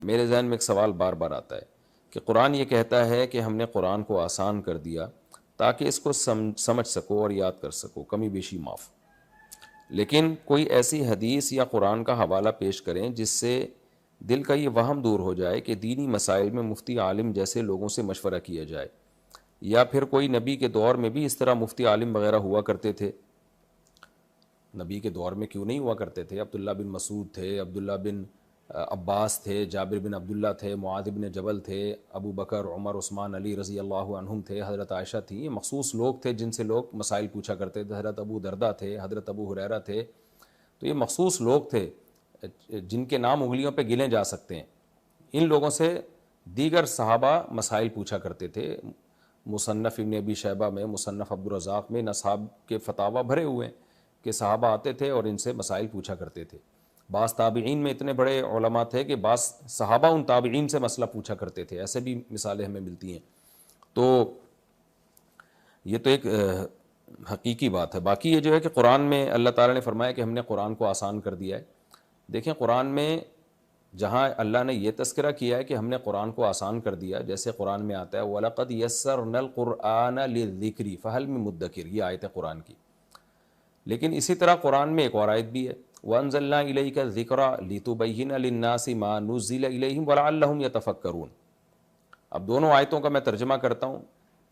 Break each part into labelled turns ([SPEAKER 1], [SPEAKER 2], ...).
[SPEAKER 1] میرے ذہن میں ایک سوال بار بار آتا ہے کہ قرآن یہ کہتا ہے کہ ہم نے قرآن کو آسان کر دیا تاکہ اس کو سمجھ سکو اور یاد کر سکو، کمی بیشی معاف، لیکن کوئی ایسی حدیث یا قرآن کا حوالہ پیش کریں جس سے دل کا یہ وہم دور ہو جائے کہ دینی مسائل میں مفتی عالم جیسے لوگوں سے مشورہ کیا جائے، یا پھر کوئی نبی کے دور میں بھی اس طرح مفتی عالم وغیرہ ہوا کرتے تھے۔ نبی کے دور میں کیوں نہیں ہوا کرتے تھے؟ عبداللہ بن مسعود تھے، عبداللہ بن عباس تھے، جابر بن عبداللہ تھے، معاذ بن جبل تھے، ابو بکر، عمر، عثمان، علی رضی اللہ عنہم تھے، حضرت عائشہ تھی۔ یہ مخصوص لوگ تھے جن سے لوگ مسائل پوچھا کرتے تھے۔ حضرت ابو دردہ تھے، حضرت ابو ہریرہ تھے۔ تو یہ مخصوص لوگ تھے جن کے نام انگلیوں پہ گنے جا سکتے ہیں۔ ان لوگوں سے دیگر صحابہ مسائل پوچھا کرتے تھے۔ مصنف ابن ابی شیبہ میں، مصنف عبدالرزاق میں ان اصحاب کے فتاوی بھرے ہوئے ہیں کہ صحابہ آتے تھے اور ان سے مسائل پوچھا کرتے تھے۔ بعض تابعین میں اتنے بڑے علماء تھے کہ بعض صحابہ ان تابعین سے مسئلہ پوچھا کرتے تھے۔ ایسے بھی مثالیں ہمیں ملتی ہیں۔ تو یہ تو ایک حقیقی بات ہے۔ باقی یہ جو ہے کہ قرآن میں اللہ تعالیٰ نے فرمایا کہ ہم نے قرآن کو آسان کر دیا ہے۔ دیکھیں قرآن میں جہاں اللہ نے یہ تذکرہ کیا ہے کہ ہم نے قرآن کو آسان کر دیا، جیسے قرآن میں آتا ہے وَلَقَدْ يَسَّرْنَا الْقُرْآنَ لِلذِّكْرِ فَهَلْ مِن مُدَّكِرٍ، یہ آیت ہے قرآن کی۔ لیکن اسی طرح قرآن میں ایک اور آیت بھی ہے وَأَنزَلْنَا إِلَيْكَ الذِّكْرَ لِتُبَيِّنَ لِلنَّاسِ مَا نُزِّلَ إِلَيْهِمْ وَلَعَلَّهُمْ يَتَفَكَّرُونَ۔ اب دونوں آیتوں کا میں ترجمہ کرتا ہوں۔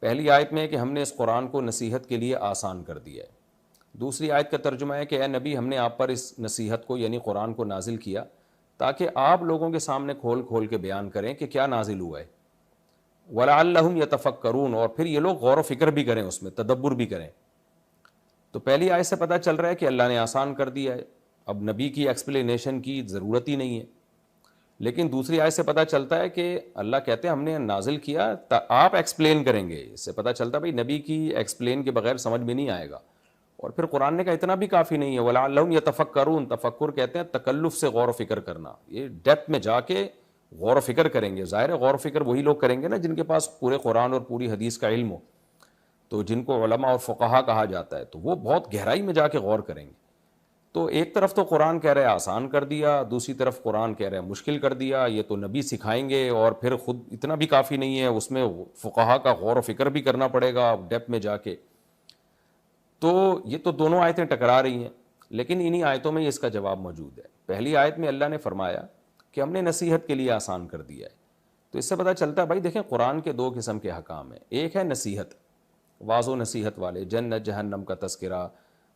[SPEAKER 1] پہلی آیت میں ہے کہ ہم نے اس قرآن کو نصیحت کے لیے آسان کر دیا ہے۔ دوسری آیت کا ترجمہ ہے کہ اے نبی ہم نے آپ پر اس نصیحت کو یعنی قرآن کو نازل کیا تاکہ آپ لوگوں کے سامنے کھول کھول کے بیان کریں کہ کیا نازل ہوا ہے۔ وَلَعَلَّهُمْ يَتَفَكَّرُونَ، اور پھر یہ لوگ غور و فکر بھی کریں، اس میں تدبر بھی کریں۔ تو پہلی آیت سے پتہ چل رہا ہے کہ اللہ نے آسان کر دیا ہے، اب نبی کی ایکسپلینیشن کی ضرورت ہی نہیں ہے۔ لیکن دوسری آیت سے پتہ چلتا ہے کہ اللہ کہتے ہیں ہم نے نازل کیا آپ ایکسپلین کریں گے۔ اس سے پتہ چلتا ہے بھائی نبی کی ایکسپلین کے بغیر سمجھ میں نہیں آئے گا۔ اور پھر قرآن نے کہا اتنا بھی کافی نہیں ہے، وَلَعَلَّهُمْ يَتَفَكَّرُونَ، تفکر کہتے ہیں تکلف سے غور و فکر کرنا، یہ ڈیپتھ میں جا کے غور و فکر کریں گے۔ ظاہر ہے غور و فکر وہی لوگ کریں گے نا جن کے پاس پورے قرآن اور پوری حدیث کا علم ہو، تو جن کو علماء اور فقہا کہا جاتا ہے، تو وہ بہت گہرائی میں جا کے غور کریں گے۔ تو ایک طرف تو قرآن کہہ رہے آسان کر دیا، دوسری طرف قرآن کہہ رہے مشکل کر دیا، یہ تو نبی سکھائیں گے، اور پھر خود اتنا بھی کافی نہیں ہے، اس میں فقہا کا غور و فکر بھی کرنا پڑے گا ڈیپتھ میں جا کے۔ تو یہ تو دونوں آیتیں ٹکرا رہی ہیں، لیکن انہی آیتوں میں اس کا جواب موجود ہے۔ پہلی آیت میں اللہ نے فرمایا کہ ہم نے نصیحت کے لیے آسان کر دیا ہے۔ تو اس سے پتہ چلتا ہے بھائی دیکھیں قرآن کے دو قسم کے حکام ہیں، ایک ہے نصیحت، واعظ و نصیحت والے، جنت جہنم کا تذکرہ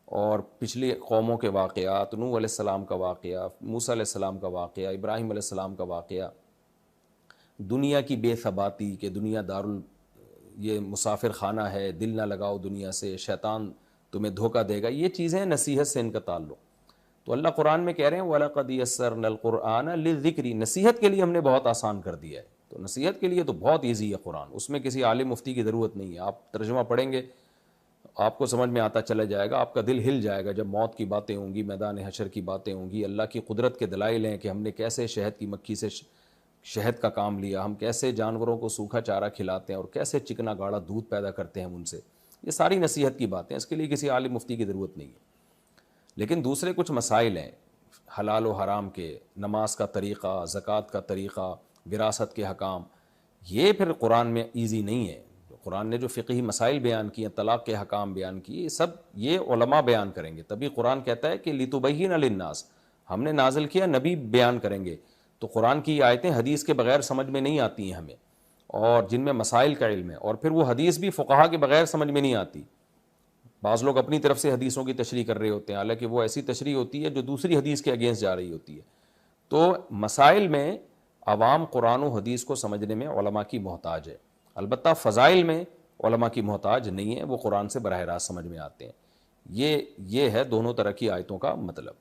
[SPEAKER 1] اور پچھلی قوموں کے واقعات، نوح علیہ السلام کا واقعہ، موسیٰ علیہ السلام کا واقعہ، ابراہیم علیہ السلام کا واقعہ، دنیا کی بے ثباتی کہ دنیا یہ مسافر خانہ ہے، دل نہ لگاؤ دنیا سے، شیطان تمہیں دھوکہ دے گا، یہ چیزیں نصیحت سے ان کا تعلق۔ تو اللہ قرآن میں کہہ رہے ہیں وَلَقَدْ يَسَّرْنَا الْقُرْآنَ لِلذِّكْرِ، نصیحت کے لیے ہم نے بہت آسان کر دیا ہے۔ تو نصیحت کے لیے تو بہت ایزی ہے قرآن، اس میں کسی عالم مفتی کی ضرورت نہیں ہے۔ آپ ترجمہ پڑھیں گے آپ کو سمجھ میں آتا چلا جائے گا، آپ کا دل ہل جائے گا جب موت کی باتیں ہوں گی، میدان حشر کی باتیں ہوں گی، اللہ کی قدرت کے دلائل ہیں کہ ہم نے کیسے شہد کی مکھی سے شہد کا کام لیا، ہم کیسے جانوروں کو سوکھا چارہ کھلاتے ہیں اور کیسے چکنا گاڑا دودھ پیدا کرتے ہیں ہم ان سے۔ یہ ساری نصیحت کی باتیں، اس کے لیے کسی عالم مفتی کی ضرورت نہیں ہے۔ لیکن دوسرے کچھ مسائل ہیں حلال و حرام کے، نماز کا طریقہ، زکوٰۃ کا طریقہ، وراثت کے حکام، یہ پھر قرآن میں ایزی نہیں ہے۔ قرآن نے جو فقہی مسائل بیان کیے، طلاق کے حکام بیان کیے، یہ علماء بیان کریں گے۔ تبھی قرآن کہتا ہے کہ لِتُبَيِّنَ لِلنَّاسِ، ہم نے نازل کیا، نبی بیان کریں گے۔ تو قرآن کی آیتیں حدیث کے بغیر سمجھ میں نہیں آتی ہیں ہمیں، اور جن میں مسائل کا علم ہے، اور پھر وہ حدیث بھی فقہا کے بغیر سمجھ میں نہیں آتی۔ بعض لوگ اپنی طرف سے حدیثوں کی تشریح کر رہے ہوتے ہیں، حالانکہ وہ ایسی تشریح ہوتی ہے جو دوسری حدیث کے اگینسٹ جا رہی ہوتی ہے۔ تو مسائل میں عوام قرآن و حدیث کو سمجھنے میں علماء کی محتاج ہے، البتہ فضائل میں علماء کی محتاج نہیں ہے، وہ قرآن سے براہ راست سمجھ میں آتے ہیں۔ یہ ہے دونوں طرح کی آیتوں کا مطلب۔